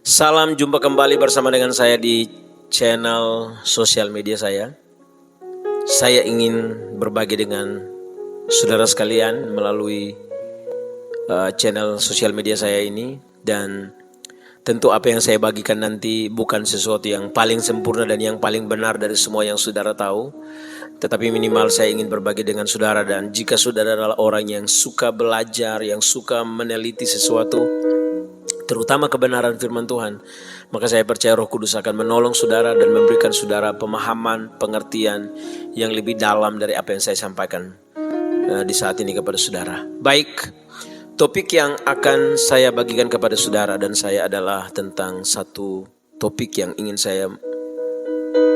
Salam jumpa kembali bersama dengan saya di channel sosial media saya. Saya ingin berbagi dengan saudara sekalian melalui channel sosial media saya ini. Dan tentu apa yang saya bagikan nanti bukan sesuatu yang paling sempurna dan yang paling benar dari semua yang saudara tahu. Tetapi minimal saya ingin berbagi dengan saudara, dan jika saudara adalah orang yang suka belajar, yang suka meneliti sesuatu, terutama kebenaran firman Tuhan, maka saya percaya Roh Kudus akan menolong saudara dan memberikan saudara pemahaman, pengertian yang lebih dalam dari apa yang saya sampaikan di saat ini kepada saudara. Baik, topik yang akan saya bagikan kepada saudara dan saya adalah tentang satu topik yang ingin saya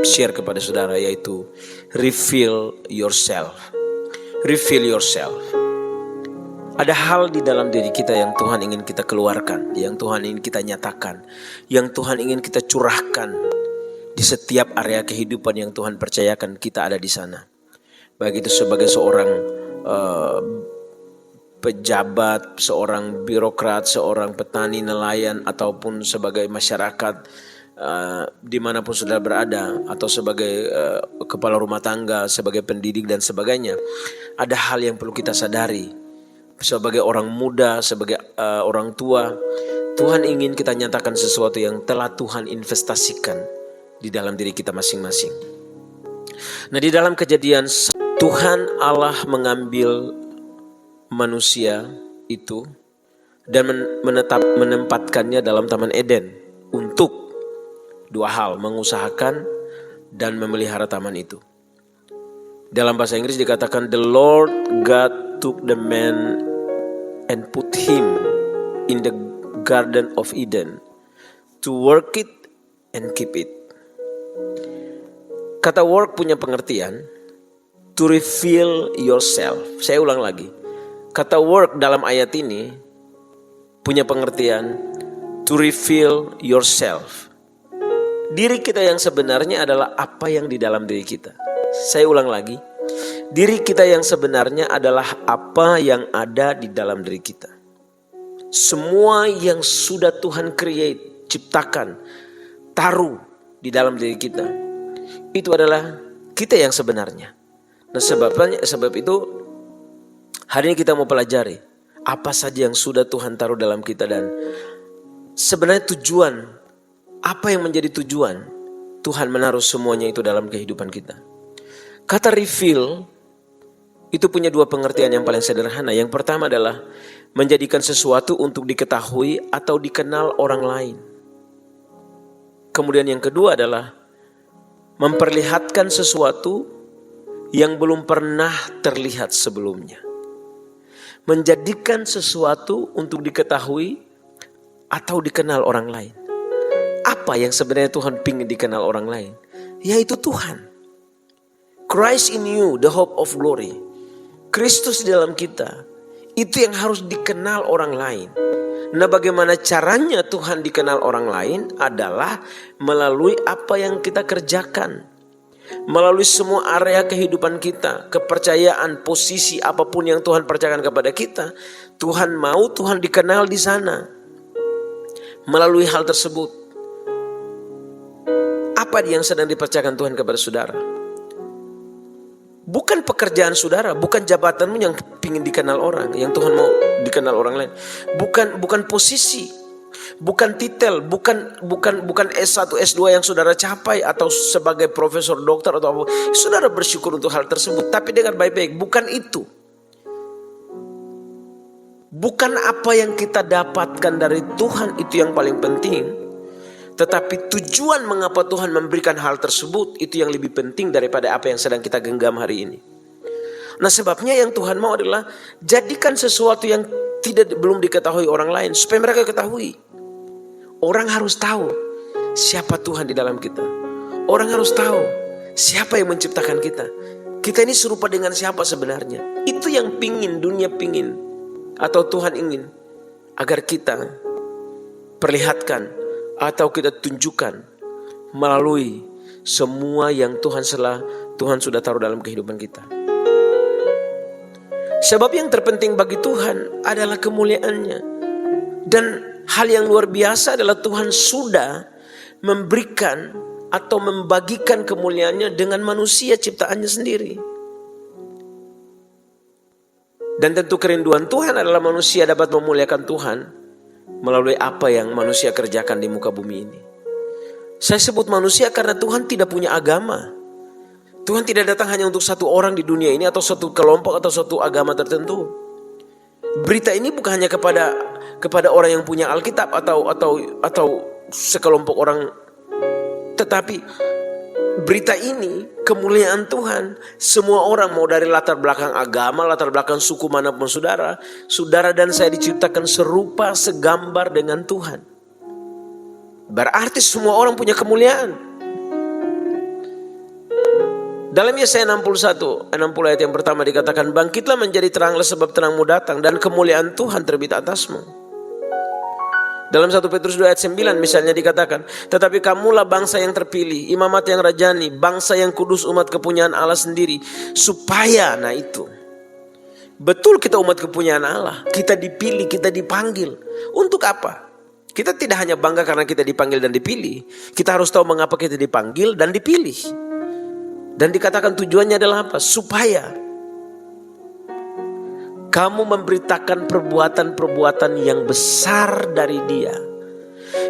share kepada saudara, yaitu reveal yourself. Reveal yourself. Ada hal di dalam diri kita yang Tuhan ingin kita keluarkan, yang Tuhan ingin kita nyatakan, yang Tuhan ingin kita curahkan di setiap area kehidupan yang Tuhan percayakan kita ada di sana. Baik itu sebagai seorang pejabat, seorang birokrat, seorang petani, nelayan, ataupun sebagai masyarakat dimanapun saudara berada, atau sebagai kepala rumah tangga, sebagai pendidik dan sebagainya. Ada hal yang perlu kita sadari. Sebagai orang muda, sebagai orang tua, Tuhan ingin kita nyatakan sesuatu yang telah Tuhan investasikan di dalam diri kita masing-masing. Nah, di dalam Kejadian, Tuhan Allah mengambil manusia itu dan menempatkannya dalam Taman Eden untuk dua hal: mengusahakan dan memelihara taman itu. Dalam bahasa Inggris dikatakan, the Lord God took the man and put him in the Garden of Eden to work it and keep it. Kata work punya pengertian to reveal yourself. Saya ulang lagi. Kata work dalam ayat ini punya pengertian to reveal yourself. Diri kita yang sebenarnya adalah apa yang di dalam diri kita. Saya ulang lagi. Diri kita yang sebenarnya adalah apa yang ada di dalam diri kita. Semua yang sudah Tuhan create, ciptakan, taruh di dalam diri kita, itu adalah kita yang sebenarnya. Nah, sebab itu hari ini kita mau pelajari apa saja yang sudah Tuhan taruh dalam kita, dan sebenarnya tujuan, apa yang menjadi tujuan Tuhan menaruh semuanya itu dalam kehidupan kita. Kata reveal itu punya dua pengertian yang paling sederhana. Yang pertama adalah menjadikan sesuatu untuk diketahui atau dikenal orang lain. Kemudian yang kedua adalah memperlihatkan sesuatu yang belum pernah terlihat sebelumnya. Menjadikan sesuatu untuk diketahui atau dikenal orang lain. Apa yang sebenarnya Tuhan ingin dikenal orang lain? Yaitu Tuhan. Christ in you, the hope of glory. Kristus di dalam kita, itu yang harus dikenal orang lain. Nah, bagaimana caranya Tuhan dikenal orang lain adalah melalui apa yang kita kerjakan. Melalui semua area kehidupan kita, kepercayaan, posisi apapun yang Tuhan percayakan kepada kita, Tuhan mau Tuhan dikenal di sana. Melalui hal tersebut, apa yang sedang dipercayakan Tuhan kepada saudara? Bukan pekerjaan saudara, bukan jabatanmu yang ingin dikenal orang, yang Tuhan mau dikenal orang lain. Bukan posisi, bukan titel, bukan S1, S2 yang saudara capai, atau sebagai profesor, dokter atau apa. Saudara bersyukur untuk hal tersebut, tapi dengar baik-baik, bukan itu. Bukan apa yang kita dapatkan dari Tuhan itu yang paling penting. Tetapi tujuan mengapa Tuhan memberikan hal tersebut itu yang lebih penting daripada apa yang sedang kita genggam hari ini. Nah, sebabnya yang Tuhan mau adalah jadikan sesuatu yang belum diketahui orang lain supaya mereka ketahui. Orang harus tahu siapa Tuhan di dalam kita. Orang harus tahu siapa yang menciptakan kita. Kita ini serupa dengan siapa sebenarnya. Itu yang dunia pingin, atau Tuhan ingin agar kita perlihatkan atau kita tunjukkan melalui semua yang Tuhan sudah taruh dalam kehidupan kita. Sebab yang terpenting bagi Tuhan adalah kemuliaannya. Dan Hal yang luar biasa adalah Tuhan sudah memberikan atau membagikan kemuliaannya dengan manusia ciptaannya sendiri. Dan tentu kerinduan Tuhan adalah manusia dapat memuliakan Tuhan melalui apa yang manusia kerjakan di muka bumi ini. Saya sebut manusia karena Tuhan tidak punya agama. Tuhan tidak datang hanya untuk satu orang di dunia ini atau satu kelompok atau satu agama tertentu. Berita ini bukan hanya kepada orang yang punya Alkitab atau sekelompok orang, tetapi berita ini kemuliaan Tuhan. Semua orang, mau dari latar belakang agama, latar belakang suku manapun saudara dan saya diciptakan serupa segambar dengan Tuhan. Berarti semua orang punya kemuliaan. Dalam Yesaya 60 ayat yang pertama dikatakan, bangkitlah menjadi teranglah sebab terangmu datang dan kemuliaan Tuhan terbit atasmu. Dalam 1 Petrus 2 ayat 9 misalnya dikatakan, tetapi kamulah bangsa yang terpilih, imamat yang rajani, bangsa yang kudus, umat kepunyaan Allah sendiri. Supaya, nah itu, betul kita umat kepunyaan Allah, kita dipilih, kita dipanggil. Untuk apa? Kita tidak hanya bangga karena kita dipanggil dan dipilih. Kita harus tahu mengapa kita dipanggil dan dipilih. Dan dikatakan tujuannya adalah apa? Supaya kamu memberitakan perbuatan-perbuatan yang besar dari Dia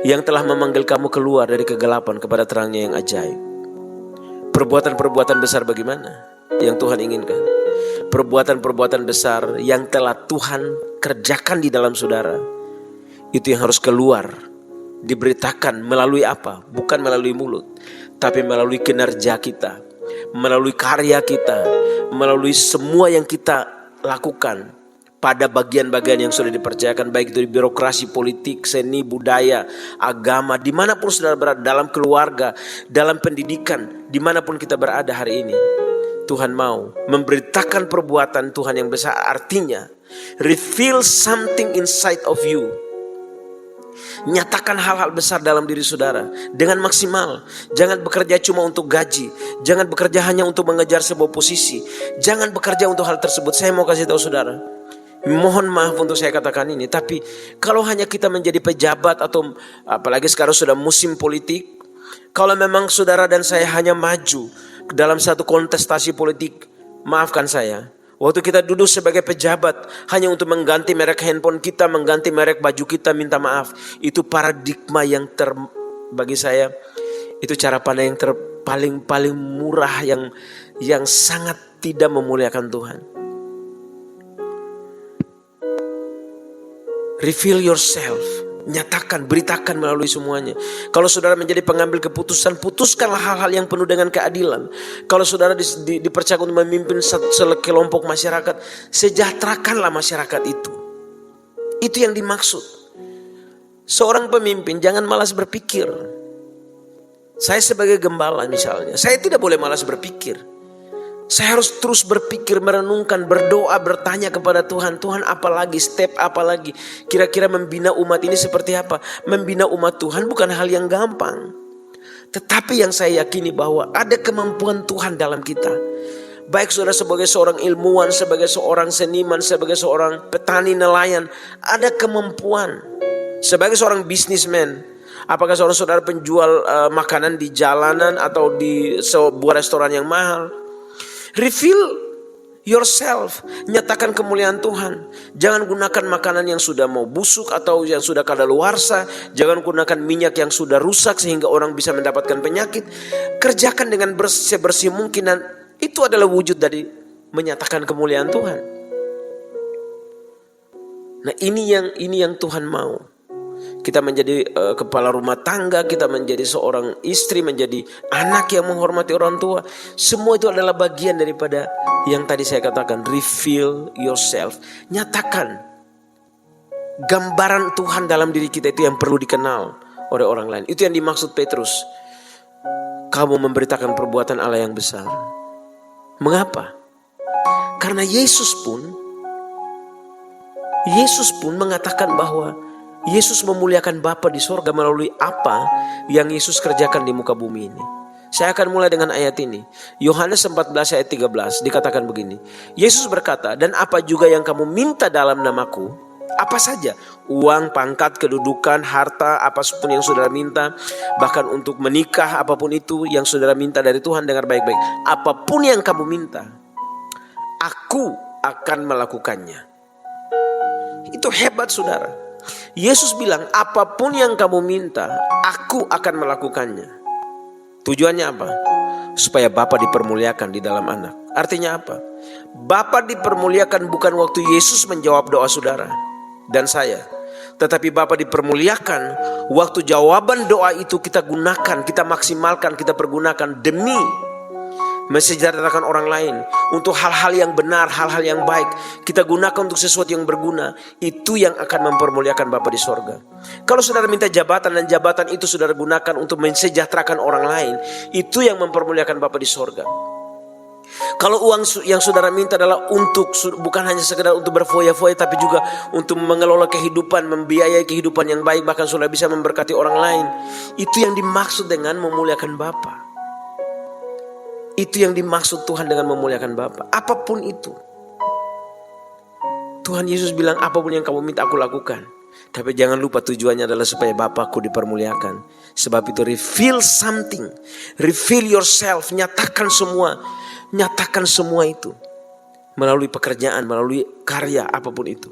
yang telah memanggil kamu keluar dari kegelapan kepada terangnya yang ajaib. Perbuatan-perbuatan besar bagaimana? Yang Tuhan inginkan. Perbuatan-perbuatan besar yang telah Tuhan kerjakan di dalam saudara. Itu yang harus keluar, diberitakan melalui apa? Bukan melalui mulut, tapi melalui kinerja kita, melalui karya kita, melalui semua yang kita lakukan pada bagian-bagian yang sudah dipercayakan, baik itu di birokrasi, politik, seni, budaya, agama, dimanapun saudara berada, dalam keluarga, dalam pendidikan, dimanapun kita berada hari ini. Tuhan mau memberitakan perbuatan Tuhan yang besar, artinya reveal something inside of you. Nyatakan hal-hal besar dalam diri saudara dengan maksimal. Jangan bekerja cuma untuk gaji. Jangan bekerja hanya untuk mengejar sebuah posisi. Jangan bekerja untuk hal tersebut. Saya mau kasih tahu saudara, mohon maaf untuk saya katakan ini, tapi kalau hanya kita menjadi pejabat atau apalagi sekarang sudah musim politik, kalau memang saudara dan saya hanya maju dalam satu kontestasi politik, maafkan saya, waktu kita duduk sebagai pejabat hanya untuk mengganti merek handphone kita, mengganti merek baju kita, minta maaf. Itu paradigma yang bagi saya itu cara pandang yang paling murah yang sangat tidak memuliakan Tuhan. Reveal yourself. Nyatakan, beritakan melalui semuanya. Kalau saudara menjadi pengambil keputusan, putuskanlah hal-hal yang penuh dengan keadilan. Kalau saudara dipercaya untuk memimpin sekelompok masyarakat, sejahterakanlah masyarakat itu. Itu yang dimaksud. Seorang pemimpin jangan malas berpikir. Saya sebagai gembala misalnya, saya tidak boleh malas berpikir. Saya harus terus berpikir, merenungkan, berdoa, bertanya kepada Tuhan. Tuhan, apa lagi? Step apa lagi? Kira-kira membina umat ini seperti apa? Membina umat Tuhan bukan hal yang gampang. Tetapi yang saya yakini bahwa ada kemampuan Tuhan dalam kita. Baik saudara sebagai seorang ilmuwan, sebagai seorang seniman, sebagai seorang petani nelayan, ada kemampuan. Sebagai seorang bisnismen, apakah saudara penjual makanan di jalanan atau di sebuah restoran yang mahal, reveal yourself, nyatakan kemuliaan Tuhan. Jangan gunakan makanan yang sudah mau busuk atau yang sudah kadaluarsa. Jangan gunakan minyak yang sudah rusak sehingga orang bisa mendapatkan penyakit. Kerjakan dengan sebersih mungkin, dan itu adalah wujud dari menyatakan kemuliaan Tuhan. Nah, ini yang Tuhan mau. Kita menjadi kepala rumah tangga, kita menjadi seorang istri, menjadi anak yang menghormati orang tua. Semua itu adalah bagian daripada yang tadi saya katakan, reveal yourself. Nyatakan gambaran Tuhan dalam diri kita itu yang perlu dikenal oleh orang lain. Itu yang dimaksud Petrus. Kamu memberitakan perbuatan Allah yang besar. Mengapa? Karena Yesus pun mengatakan bahwa Yesus memuliakan Bapa di sorga melalui apa yang Yesus kerjakan di muka bumi ini. Saya akan mulai dengan ayat ini. Yohanes 14 ayat 13 dikatakan begini. Yesus berkata, dan apa juga yang kamu minta dalam namaku, Apa saja, uang, pangkat, kedudukan, harta, apapun yang saudara minta, bahkan untuk menikah, apapun itu yang saudara minta dari Tuhan, dengar baik-baik. Apapun yang kamu minta, aku akan melakukannya. Itu hebat saudara. Yesus bilang, apapun yang kamu minta, aku akan melakukannya. Tujuannya apa? Supaya Bapa dipermuliakan di dalam anak. Artinya apa? Bapa dipermuliakan bukan waktu Yesus menjawab doa saudara dan saya, tetapi Bapa dipermuliakan waktu jawaban doa itu kita gunakan, kita maksimalkan, kita pergunakan demi mensejahterakan orang lain, untuk hal-hal yang benar, hal-hal yang baik. Kita gunakan untuk sesuatu yang berguna. Itu yang akan mempermuliakan Bapa di sorga. Kalau saudara minta jabatan dan jabatan itu saudara gunakan untuk mensejahterakan orang lain, itu yang mempermuliakan Bapa di sorga. Kalau uang yang saudara minta adalah untuk, bukan hanya sekedar untuk berfoya-foya, tapi juga untuk mengelola kehidupan, membiayai kehidupan yang baik, bahkan saudara bisa memberkati orang lain, itu yang dimaksud dengan memuliakan Bapa. Itu yang dimaksud Tuhan dengan memuliakan Bapa. Apapun itu, Tuhan Yesus bilang, apapun yang kamu minta aku lakukan. Tapi jangan lupa tujuannya adalah supaya Bapakku dipermuliakan. Sebab itu reveal something, reveal yourself, nyatakan semua itu melalui pekerjaan, melalui karya, apapun itu.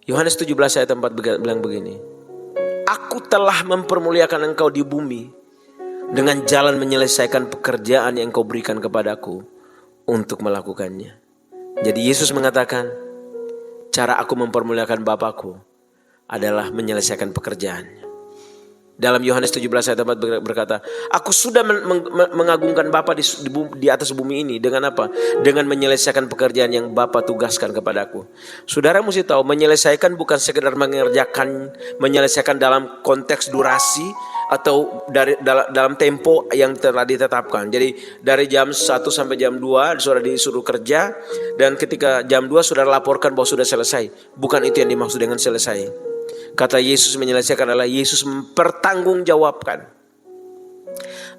Yohanes 17 ayat 4 bilang begini, aku telah mempermuliakan engkau di bumi dengan jalan menyelesaikan pekerjaan yang engkau berikan kepadaku untuk melakukannya. Jadi Yesus mengatakan, cara aku mempermuliakan Bapakku adalah menyelesaikan pekerjaannya. Dalam Yohanes 17 ayat 4 berkata, aku sudah mengagungkan Bapa di atas bumi ini. Dengan apa? Dengan menyelesaikan pekerjaan yang Bapa tugaskan kepadaku. Saudara mesti tahu, menyelesaikan bukan sekedar mengerjakan, menyelesaikan dalam konteks durasi atau dalam tempo yang telah ditetapkan. Jadi dari jam 1 sampai jam 2 saudara disuruh kerja, dan ketika jam 2 saudara laporkan bahwa sudah selesai. Bukan itu yang dimaksud dengan selesai. Kata Yesus menyelesaikan adalah Yesus mempertanggungjawabkan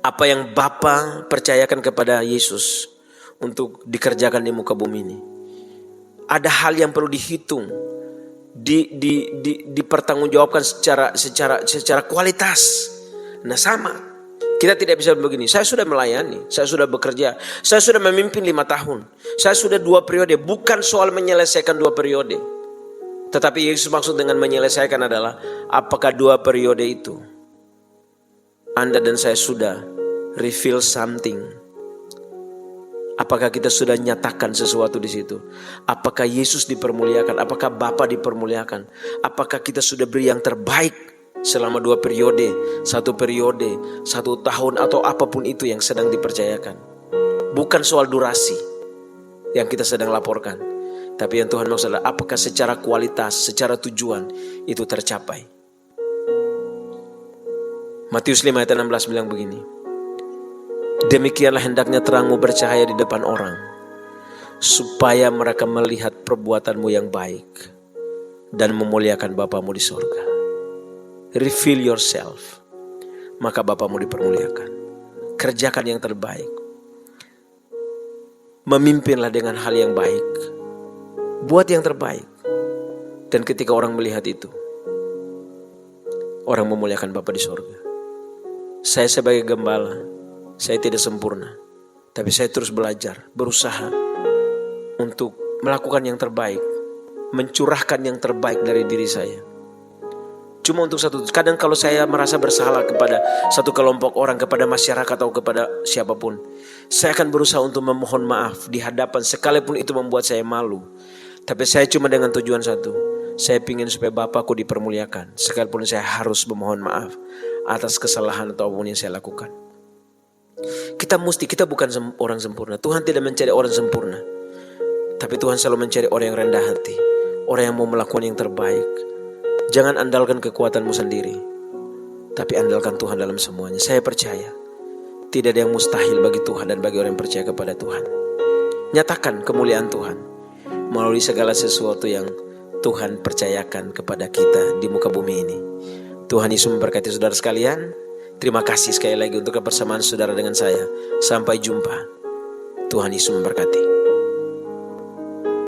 apa yang Bapa percayakan kepada Yesus untuk dikerjakan di muka bumi ini. Ada hal yang perlu dihitung, dipertanggungjawabkan secara kualitas. Nah sama, kita tidak bisa begini, saya sudah melayani, saya sudah bekerja, saya sudah memimpin 5 tahun, saya sudah 2 periode. Bukan soal menyelesaikan 2 periode, tetapi Yesus maksud dengan menyelesaikan adalah apakah 2 periode itu Anda dan saya sudah reveal something. Apakah kita sudah nyatakan sesuatu di situ? Apakah Yesus dipermuliakan? Apakah Bapa dipermuliakan? Apakah kita sudah beri yang terbaik selama 2 periode, 1 periode, 1 tahun, atau apapun itu yang sedang dipercayakan? Bukan soal durasi yang kita sedang laporkan, tapi yang Tuhan maksud adalah apakah secara kualitas, secara tujuan itu tercapai. Matius 5 ayat 16 bilang begini, demikianlah hendaknya terangmu bercahaya di depan orang, supaya mereka melihat perbuatanmu yang baik dan memuliakan Bapamu di sorga. Reveal yourself, maka Bapamu dipermuliakan. Kerjakan yang terbaik, memimpinlah dengan hal yang baik, buat yang terbaik. Dan ketika orang melihat itu, orang memuliakan Bapa di sorga. Saya sebagai gembala, saya tidak sempurna, tapi saya terus belajar, berusaha untuk melakukan yang terbaik, mencurahkan yang terbaik dari diri saya. Cuma untuk satu, kadang kalau saya merasa bersalah kepada satu kelompok orang, kepada masyarakat atau kepada siapapun, saya akan berusaha untuk memohon maaf di hadapan, sekalipun itu membuat saya malu. Tapi saya cuma dengan tujuan satu, saya ingin supaya Bapakku dipermuliakan, sekalipun saya harus memohon maaf atas kesalahan atau apapun yang saya lakukan. Kita bukan orang sempurna. Tuhan tidak mencari orang sempurna, tapi Tuhan selalu mencari orang yang rendah hati, orang yang mau melakukan yang terbaik. Jangan andalkan kekuatanmu sendiri, tapi andalkan Tuhan dalam semuanya. Saya percaya tidak ada yang mustahil bagi Tuhan dan bagi orang yang percaya kepada Tuhan. Nyatakan kemuliaan Tuhan melalui segala sesuatu yang Tuhan percayakan kepada kita di muka bumi ini. Tuhan Yesus memberkati saudara sekalian. Terima kasih sekali lagi untuk kebersamaan saudara dengan saya. Sampai jumpa. Tuhan Yesus memberkati.